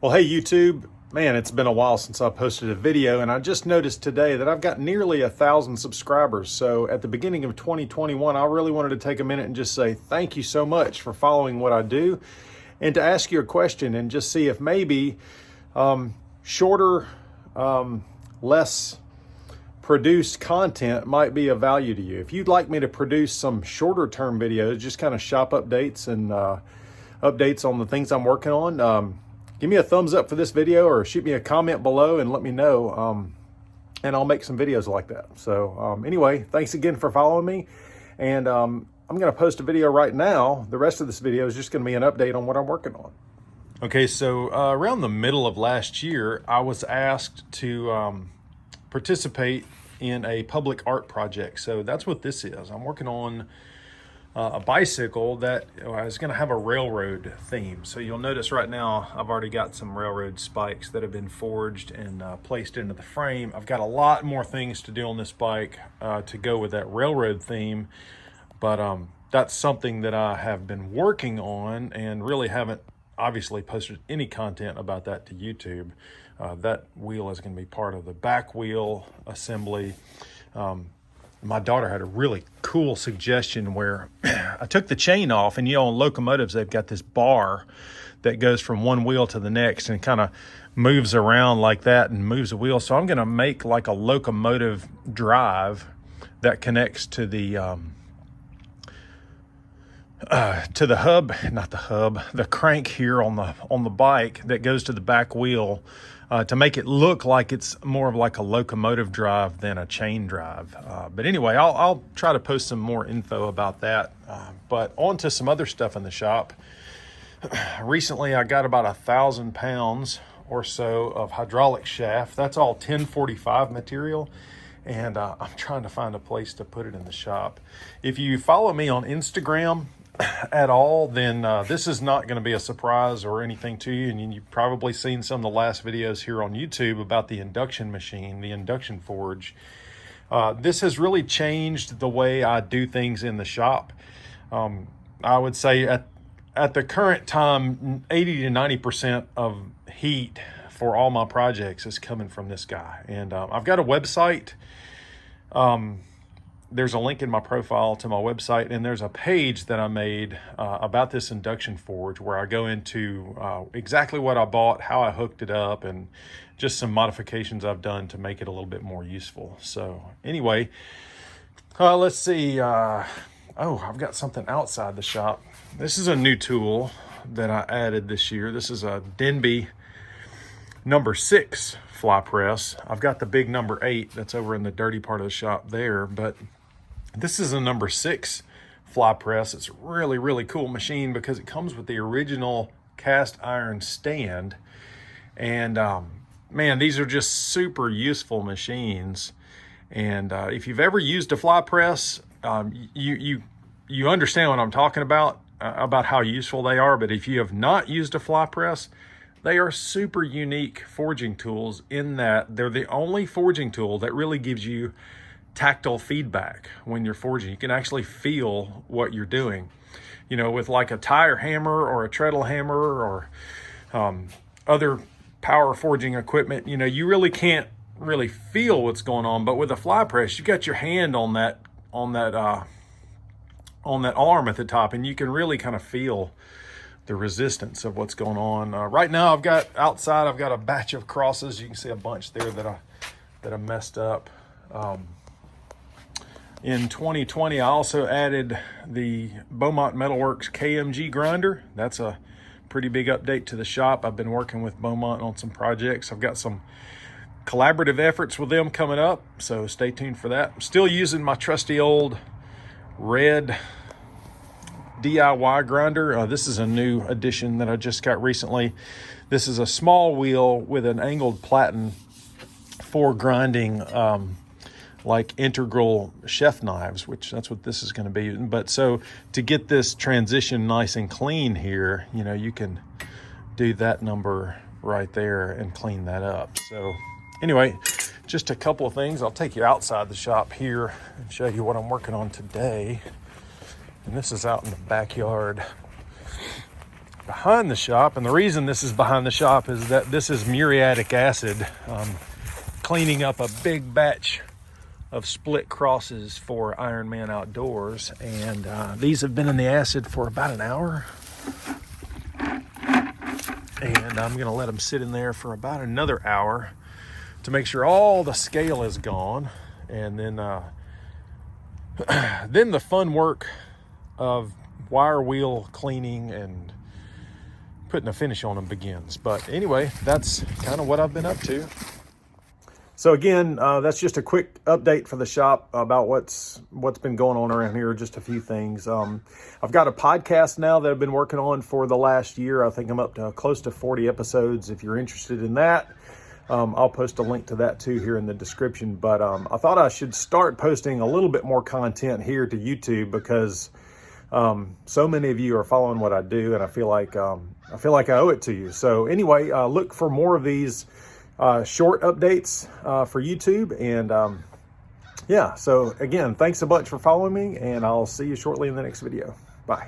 Well, hey YouTube, man, it's been a while since I posted a video, and I just noticed today that I've got nearly 1,000 subscribers. So at the beginning of 2021, I really wanted to take a minute and just say thank you so much for following what I do, and to ask you a question and just see if maybe shorter, less produced content might be of value to you. If you'd like me to produce some shorter term videos, just kind of shop updates and updates on the things I'm working on, give me a thumbs up for this video or shoot me a comment below and let me know, and I'll make some videos like that. So anyway, thanks again for following me, and I'm going to post a video right now. The rest of this video is just going to be an update on what I'm working on. Okay, so around the middle of last year, I was asked to participate in a public art project. So that's what this is. I'm working on a bicycle that is going to have a railroad theme. So you'll notice right now I've already got some railroad spikes that have been forged and placed into the frame. I've got a lot more things to do on this bike to go with that railroad theme, but that's something that I have been working on and really haven't obviously posted any content about that to YouTube. That wheel is going to be part of the back wheel assembly. My daughter had a really cool suggestion where I took the chain off, and on locomotives, they've got this bar that goes from one wheel to the next and kind of moves around like that and moves the wheel. So I'm going to make like a locomotive drive that connects to the the crank here on the bike that goes to the back wheel, to make it look like it's more of like a locomotive drive than a chain drive. But anyway, I'll try to post some more info about that. But on to some other stuff in the shop. Recently, I got about 1,000 pounds or so of hydraulic shaft. That's all 1045 material. And I'm trying to find a place to put it in the shop. If you follow me on Instagram at all, then this is not going to be a surprise or anything to you. And you've probably seen some of the last videos here on YouTube about the induction machine, the Induction Forge. This has really changed the way I do things in the shop. I would say at the current time, 80 to 90% of heat for all my projects is coming from this guy. And I've got a website. There's a link in my profile to my website, and there's a page that I made about this Induction Forge where I go into exactly what I bought, how I hooked it up, and just some modifications I've done to make it a little bit more useful. So anyway, let's see. Oh, I've got something outside the shop. This is a new tool that I added this year. This is a Denby number 6 fly press. I've got the big number 8 that's over in the dirty part of the shop there, but this is a number 6 fly press. It's a really, really cool machine because it comes with the original cast iron stand. And man, these are just super useful machines. And if you've ever used a fly press, you understand what I'm talking about how useful they are. But if you have not used a fly press, they are super unique forging tools in that they're the only forging tool that really gives you tactile feedback when you're forging. You can actually feel what you're doing. You know, with like a tire hammer or a treadle hammer or other power forging equipment, you know, you really can't really feel what's going on. But with a fly press, you got your hand on that arm at the top, and you can really kind of feel the resistance of what's going on. Right now, I've got a batch of crosses. You can see a bunch there that I messed up. In 2020, I also added the Beaumont Metalworks KMG grinder. That's a pretty big update to the shop. I've been working with Beaumont on some projects. I've got some collaborative efforts with them coming up, so stay tuned for that. I'm still using my trusty old red DIY grinder. This is a new addition that I just got recently. This is a small wheel with an angled platen for grinding like integral chef knives, which that's what this is going to be. But so to get this transition nice and clean here, you know, you can do that number right there and clean that up. So anyway, just a couple of things. I'll take you outside the shop here and show you what I'm working on today. And this is out in the backyard. behind the shop. And the reason this is behind the shop is that this is muriatic acid, cleaning up a big batch of split crosses for Iron Man Outdoors. And these have been in the acid for about an hour. And I'm gonna let them sit in there for about another hour to make sure all the scale is gone. And then then the fun work of wire wheel cleaning and putting a finish on them begins. But anyway, that's kind of what I've been up to. So again, that's just a quick update for the shop about what's been going on around here. Just a few things. I've got a podcast now that I've been working on for the last year. I think I'm up to close to 40 episodes. If you're interested in that, I'll post a link to that too here in the description. But I thought I should start posting a little bit more content here to YouTube because so many of you are following what I do, and I feel like I owe it to you. So anyway, look for more of these short updates for YouTube. And yeah, so again, thanks a bunch for following me, and I'll see you shortly in the next video. Bye.